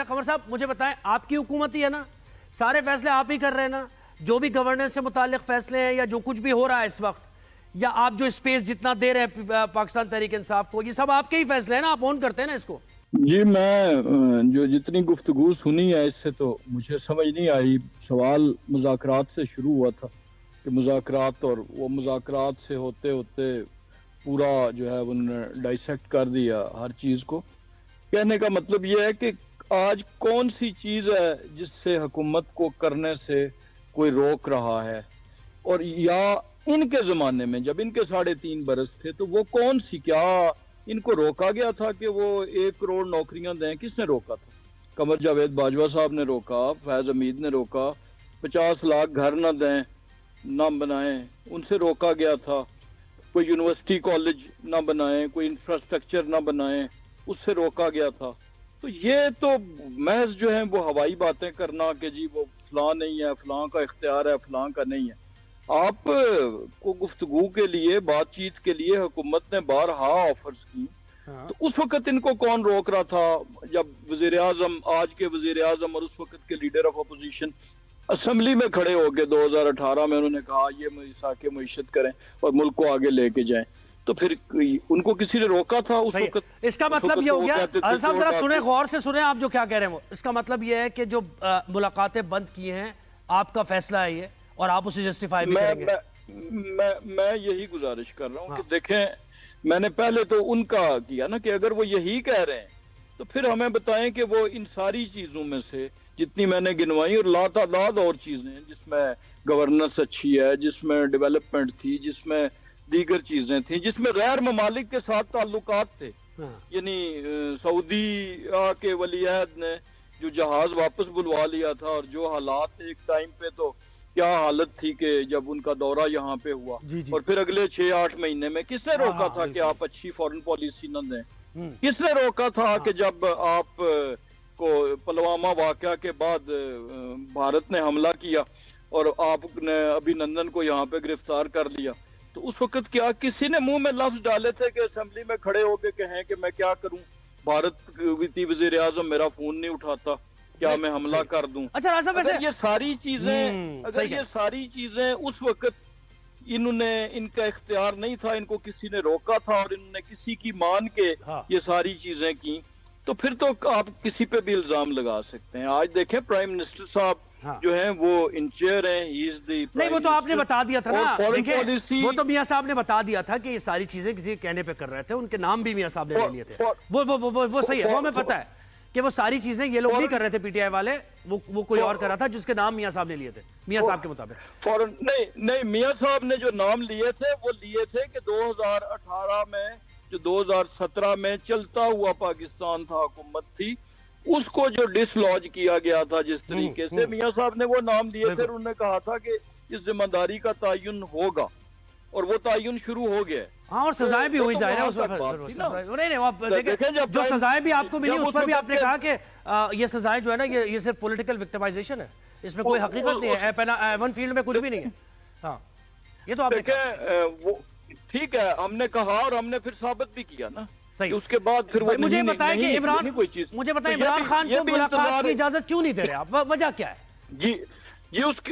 جائے. قمر صاحب مجھے بتائیں, آپ کی حکومت ہی ہے نا, سارے فیصلے آپ ہی کر رہے ہیں نا, جو بھی گورننس سے متعلق فیصلے ہیں یا جو کچھ بھی ہو رہا ہے اس وقت, یا آپ جو اسپیس جتنا دے رہے ہیں پاکستان تحریک انصاف کو, یہ سب آپ کے ہی فیصلے ہیں نا, آپ اون کرتے ہیں نا اس کو؟ جی میں جو جتنی گفتگو سنی ہے اس سے تو مجھے سمجھ نہیں آئی. سوال مذاکرات سے شروع ہوا تھا کہ مذاکرات, اور وہ مذاکرات سے ہوتے ہوتے پورا جو ہے انہوں نے ڈائسیکٹ کر دیا ہر چیز کو. کہنے کا مطلب یہ ہے کہ آج کون سی چیز ہے جس سے حکومت کو کرنے سے کوئی روک رہا ہے, اور یا ان کے زمانے میں جب ان کے 3.5 برس تھے تو وہ کون سی, کیا ان کو روکا گیا تھا کہ وہ 1 کروڑ نوکریاں دیں؟ کس نے روکا تھا؟ قمر جاوید باجوہ صاحب نے روکا, فیض حمید نے روکا. 50 لاکھ گھر نہ دیں, نہ بنائیں, ان سے روکا گیا تھا. کوئی یونیورسٹی کالج نہ بنائیں, کوئی انفراسٹرکچر نہ بنائیں, اس سے روکا گیا تھا. تو یہ تو محض جو ہیں وہ ہوائی باتیں کرنا کہ جی وہ فلاں نہیں ہے, فلاں کا اختیار ہے, فلاں کا نہیں ہے. آپ کو گفتگو کے لیے, بات چیت کے لیے حکومت نے بارہا آفرز کی, تو اس وقت ان کو کون روک رہا تھا جب وزیر اعظم, آج کے وزیر اعظم اور اس وقت کے لیڈر آف اپوزیشن اسمبلی میں کھڑے ہو کے 2018 میں انہوں نے کہا یہ مساق معیشت کریں اور ملک کو آگے لے کے جائیں, تو پھر ان کو کسی نے روکا تھا اس وقت؟ اس کا مطلب یہ ہو گیا, صاحب ذرا سنیں, غور سے سنیں آپ جو کیا کہہ رہے ہیں. وہ اس کا مطلب یہ ہے کہ جو ملاقاتیں بند کی ہیں آپ کا فیصلہ ہے یہ, اور آپ اسے جسٹیفائی بھی کریں گے؟ میں یہی گزارش کر رہا ہوں کہ دیکھیں, میں نے پہلے تو ان کا کیا نا کہ اگر وہ یہی کہہ رہے ہیں تو پھر ہمیں بتائیں کہ وہ ان ساری چیزوں میں سے جتنی میں نے گنوائی, اور لاتعداد اور چیزیں جس میں گورننس اچھی ہے, جس میں ڈیولپمنٹ تھی, جس میں دیگر چیزیں تھیں, جس میں غیر ممالک کے ساتھ تعلقات تھے, یعنی سعودی کے ولی عہد نے جو جہاز واپس بلوا لیا تھا, اور جو حالات ایک ٹائم پہ تو کیا حالت تھی کہ جب ان کا دورہ یہاں پہ ہوا, اور پھر اگلے 6-8 مہینے میں کس نے روکا تھا کہ آپ اچھی فورن پالیسی نہ دیں؟ کس نے روکا تھا کہ جب آپ کو پلوامہ واقعہ کے بعد بھارت نے حملہ کیا اور آپ نے ابھی نندن کو یہاں پہ گرفتار کر لیا, تو اس وقت کیا کسی نے منہ میں لفظ ڈالے تھے کہ اسمبلی میں کھڑے ہو کے کہیں کہ میں کیا کروں, بھارت وزیر اعظم میرا فون نہیں اٹھاتا, کیا میں حملہ کر دوں؟ اگر یہ ساری چیزیں اس وقت انہوں نے, ان کا اختیار نہیں تھا, ان کو کسی نے روکا تھا اور انہوں نے کسی کی مان کے یہ ساری چیزیں کی, تو پھر تو آپ کسی پہ بھی الزام لگا سکتے ہیں. آج دیکھیں پرائم منسٹر صاحب جو ہیں وہ ان چیئر ہیں, نہیں وہ تو آپ نے بتا دیا تھا نا, دیکھیں وہ تو میاں صاحب نے بتا دیا تھا کہ یہ ساری چیزیں کسی کہنے پہ کر رہے تھے, ان کے نام بھی میاں صاحب نے لے لیے تھے, وہ صحیح ہے, وہ ہمیں پتا ہے کہ وہ ساری چیزیں یہ لوگ نہیں کر رہے تھے, پی ٹی آئی والے, وہ کوئی اور کر رہا تھا جس کے نام میاں صاحب نے لیے تھے, میاں صاحب کے مطابق. نہیں, میاں صاحب نے جو نام لیے تھے وہ لیے تھے کہ 2018 میں جو 2017 میں چلتا ہوا پاکستان تھا, حکومت تھی, اس کو جو ڈس لاج کیا گیا تھا جس طریقے سے, میاں صاحب نے وہ نام دیے تھے, انہوں نے کہا تھا کہ اس ذمہ داری کا تعین ہوگا, اور وہ تعین شروع ہو گیا. ہاں, اور سزائیں بھی ہوئی ظاہر ہے اس وقت, جو سزائیں بھی آپ کو ملی اس پر بھی آپ نے کہا کہ یہ سزائیں جو ہے نا یہ صرف پولیٹیکل وکٹمائزیشن ہے, اس میں کوئی حقیقت نہیں ہے, ایون فیلڈ میں کچھ بھی نہیں ہے. ہاں, یہ تو آپ نے کہا, ٹھیک ہے, ہم نے کہا اور ہم نے پھر ثابت بھی کیا نا. اس کے بعد پھر مجھے بتائیں کہ عمران خان کو ملاقات کی اجازت کیوں نہیں دے رہے آپ, وجہ کیا ہے؟ جی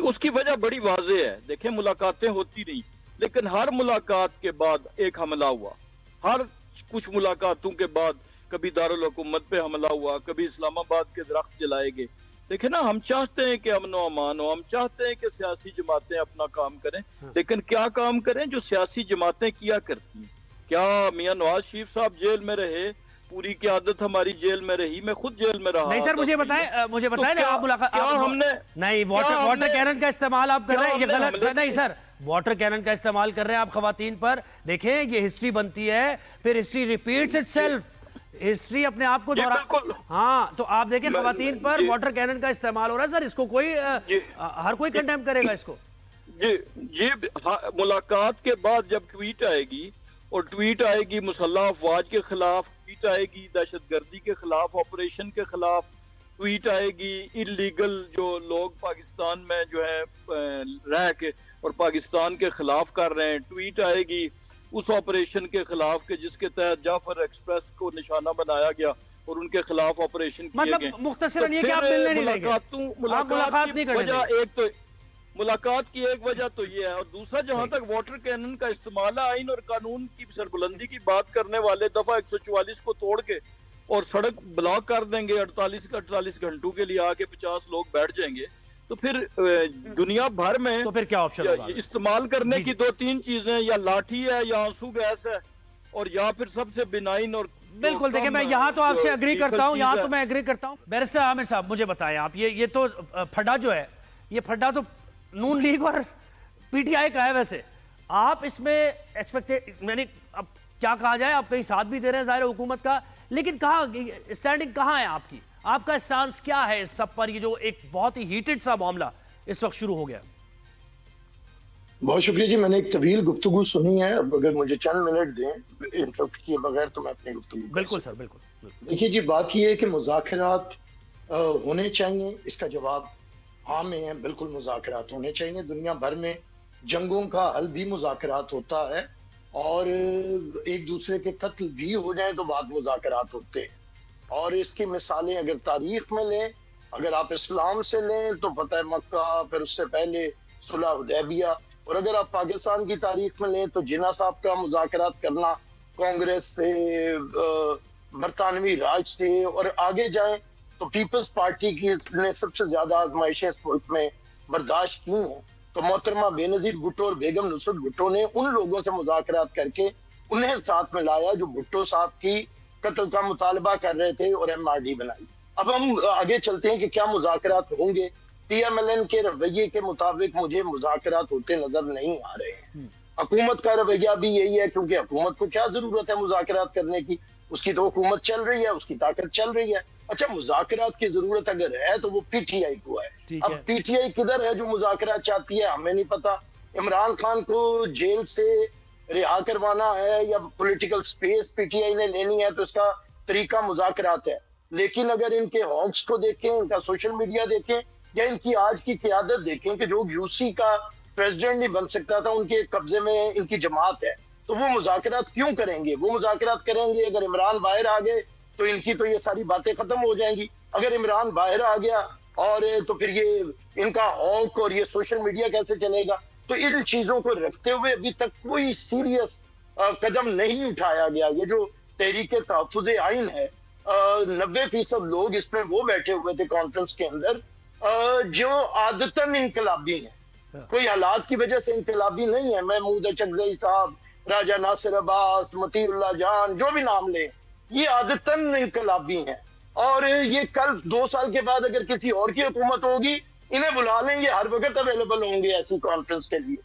اس کی وجہ بڑی واضح ہے. دیکھیں ملاقاتیں ہوتی رہی, لیکن ہر ملاقات کے بعد ایک حملہ ہوا, ہر کچھ ملاقاتوں کے بعد کبھی دارالحکومت پہ حملہ ہوا, کبھی اسلام آباد کے درخت جلائے گئے. دیکھیں نا, ہم چاہتے ہیں کہ امن و امان ہو, ہم چاہتے ہیں کہ سیاسی جماعتیں اپنا کام کریں, لیکن کیا کام کریں جو سیاسی جماعتیں کیا کرتی ہیں؟ کیا میاں نواز شریف صاحب جیل میں رہے, پوری قیادت ہماری جیل میں رہی, میں خود جیل میں رہا. نہیں سر, مجھے بتائیں آپ ملاقات, ہم نے نہیں واٹر کینن کا استعمال آپ کر رہے ہیں, یہ غلط ہے. نہیں سر, واٹر کینن کا استعمال کر رہے ہیں آپ خواتین پر. دیکھیں یہ ہسٹری بنتی ہے, پھر history repeats it self, history اپنے آپ کو ہاں, تو آپ دیکھیں خواتین پر واٹر کینن کا استعمال ہو رہا ہے سر, اس کو کوئی ہر کوئی کنڈیم کرے گا اس کو. جی ملاقات کے بعد جب ٹویٹ آئے گی, اور ٹویٹ آئے گی مسلح افواج کے خلاف, ٹویٹ آئے گی دہشت گردی کے خلاف, آپریشن کے خلاف, ٹویٹ آئے گی انلیگل جو لوگ پاکستان میں جو ہے رہ کے اور پاکستان کے خلاف کر رہے ہیں, ٹویٹ آئے گی اس آپریشن کے خلاف کہ جس کے تحت جعفر ایکسپریس کو نشانہ بنایا گیا اور ان کے خلاف آپریشن کیے مطلب گئے. مختصراً یہ کہ آپ ملنے نہیں لیں گے، آپ ملاقات نہیں کرنے وجہ دیں گے. ایک تو ملاقات کی ایک وجہ تو یہ ہے، اور دوسرا جہاں تک واٹر کینن کا استعمال ہے، آئین اور قانون کی سربلندی کی بات کرنے والے دفعہ 144 کو توڑ کے اور سڑک بلاک کر دیں گے 48 گھنٹوں کے لیے، آگے 50 لوگ بیٹھ جائیں گے، تو پھر دنیا بھر میں تو پھر کیا آپشن ہوگا؟ استعمال کرنے کی 2-3 چیزیں، یا لاٹھی ہے یا آنسو گیس ہے، اور یا پھر سب سے بنائن اور بالکل. دیکھیں میں یہاں تو آپ سے اگری کرتا ہوں، یہاں تو میں اگری کرتا ہوں. بیرسٹر عامر صاحب مجھے بتائیں آپ، یہ تو پھڈا جو ہے، یہ پھڈا تو نون لیگ اور پی ٹی آئی کا ہے. ویسے آپ اس میں یعنی اب کیا کہا جائے، آپ کہیں ساتھ بھی دے رہے ہیں ظاہر حکومت کا، لیکن کہاں اسٹینڈنگ کہاں ہے آپ کی؟ آپ کا اسٹانس کیا ہے اس سب پر، یہ جو ایک بہت ہی ہیٹڈ سا معاملہ اس وقت شروع ہو گیا؟ بہت شکریہ جی. میں نے ایک طویل گفتگو سنی ہے، اب اگر مجھے چند منٹ دیں انٹرپٹ کیے بغیر تو میں اپنی گفتگو بالکل سر، بالکل. دیکھیے جی، بات یہ ہے کہ مذاکرات ہونے چاہیے، اس کا جواب ہاں میں ہے. بالکل مذاکرات ہونے چاہیے. دنیا بھر میں جنگوں کا حل بھی مذاکرات ہوتا ہے، اور ایک دوسرے کے قتل بھی ہو جائیں تو بعد مذاکرات ہوتے ہیں. اور اس کی مثالیں اگر تاریخ میں لیں، اگر آپ اسلام سے لیں تو فتح مکہ، پھر اس سے پہلے صلح حدیبیہ، اور اگر آپ پاکستان کی تاریخ میں لیں تو جناح صاحب کا مذاکرات کرنا کانگریس سے، برطانوی راج سے، اور آگے جائیں تو پیپلز پارٹی کی نے سب سے زیادہ آزمائشیں اس ملک میں برداشت کی ہیں. تو محترمہ بے نظیر بھٹو اور بیگم نصرت بھٹو نے ان لوگوں سے مذاکرات کر کے انہیں ساتھ میں لایا جو بھٹو صاحب کی قتل کا مطالبہ کر رہے تھے، اور ایم آر ڈی بنائی. اب ہم آگے چلتے ہیں کہ کیا مذاکرات ہوں گے. پی ایم ایل این کے رویے کے مطابق مجھے مذاکرات ہوتے نظر نہیں آ رہے ہیں. حکومت کا رویہ بھی یہی ہے، کیونکہ حکومت کو کیا ضرورت ہے مذاکرات کرنے کی، اس کی تو حکومت چل رہی ہے، اس کی طاقت چل رہی ہے. اچھا، مذاکرات کی ضرورت اگر ہے تو وہ پی ٹی آئی کو ہے. اب پی ٹی آئی کدھر ہے جو مذاکرات چاہتی ہے، ہمیں نہیں پتا. عمران خان کو جیل سے رہا کروانا ہے یا political space P T I نے لینی ہے تو اس کا طریقہ مذاکرات ہے. لیکن اگر ان کے ہاکس کو دیکھیں، ان کا سوشل میڈیا دیکھیں، یا ان کی آج کی قیادت دیکھیں کہ جو یو سی کا پریزیڈنٹ نہیں بن سکتا تھا، ان کے قبضے میں ان کی جماعت ہے، تو وہ مذاکرات کیوں کریں گے؟ وہ مذاکرات کریں گے اگر عمران باہر آ گئے تو ان کی تو یہ ساری باتیں ختم ہو جائیں گی. اگر عمران باہر آ گیا اور تو پھر یہ ان کا ہاک اور یہ سوشل میڈیا کیسے چلے گا؟ تو ان چیزوں کو رکھتے ہوئے ابھی تک کوئی سیریس قدم نہیں اٹھایا گیا. یہ جو تحریک تحفظ آئین ہے، 90% لوگ اس میں وہ بیٹھے ہوئے تھے کانفرنس کے اندر جو عادتاً انقلابی ہیں، کوئی حالات کی وجہ سے انقلابی نہیں ہے. محمود اچکزئی صاحب، راجہ ناصر عباس، مطیع اللہ جان، جو بھی نام لیں، یہ عادتاً انقلابی ہیں. اور یہ کل 2 سال کے بعد اگر کسی اور کی حکومت ہوگی، انہیں بلا لیں، یہ ہر وقت اویلیبل ہوں گے ایسی کانفرنس کے لیے.